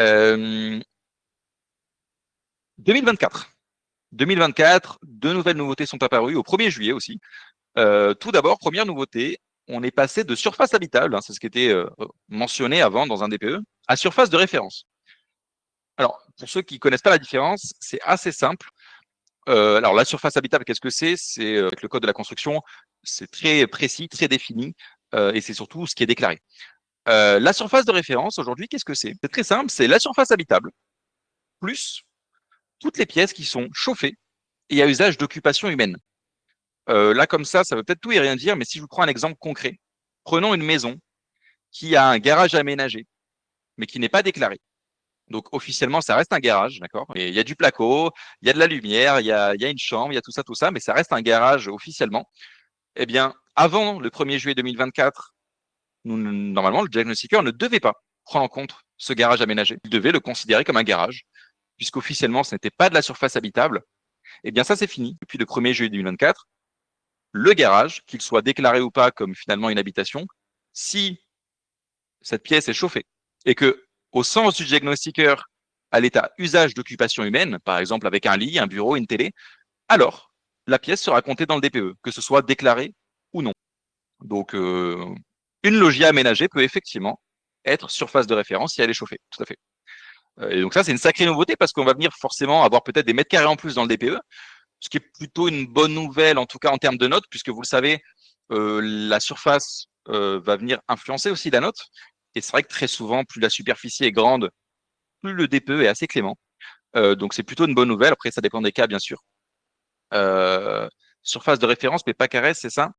Euh, 2024. 2024, deux nouvelles nouveautés sont apparues au 1er juillet aussi. Tout d'abord, première nouveauté, on est passé de surface habitable, hein, c'est ce qui était mentionné avant dans un DPE, à surface de référence. Alors, pour ceux qui ne connaissent pas la différence, c'est assez simple. Alors, la surface habitable, qu'est-ce que c'est? C'est avec le code de la construction, c'est très précis, très défini, et c'est surtout ce qui est déclaré. La surface de référence, aujourd'hui, qu'est-ce que c'est? C'est très simple, c'est la surface habitable, plus toutes les pièces qui sont chauffées et à usage d'occupation humaine. Là, comme ça veut peut-être tout et rien dire, mais si je vous prends un exemple concret, prenons une maison qui a un garage aménagé, mais qui n'est pas déclaré. Donc, officiellement, ça reste un garage, d'accord? Et il y a du placo, il y a de la lumière, il y a une chambre, il y a tout ça, mais ça reste un garage officiellement. Eh bien, avant le 1er juillet 2024, normalement, le diagnostiqueur ne devait pas prendre en compte ce garage aménagé. Il devait le considérer comme un garage, puisqu'officiellement, ce n'était pas de la surface habitable. Eh bien, ça, c'est fini. Depuis le 1er juillet 2024, le garage, qu'il soit déclaré ou pas comme finalement une habitation, si cette pièce est chauffée et que, au sens du diagnostiqueur, à l'état usage d'occupation humaine, par exemple avec un lit, un bureau, une télé, alors la pièce sera comptée dans le DPE, que ce soit déclaré ou non. Donc, une loggia aménagée peut effectivement être surface de référence si elle est chauffée, tout à fait. Et donc ça, c'est une sacrée nouveauté parce qu'on va venir forcément avoir peut-être des mètres carrés en plus dans le DPE, ce qui est plutôt une bonne nouvelle, en tout cas en termes de notes, puisque vous le savez, la surface va venir influencer aussi la note. Et c'est vrai que très souvent, plus la superficie est grande, plus le DPE est assez clément. Donc c'est plutôt une bonne nouvelle. Après, ça dépend des cas, bien sûr. Surface de référence, mais pas carré, c'est ça?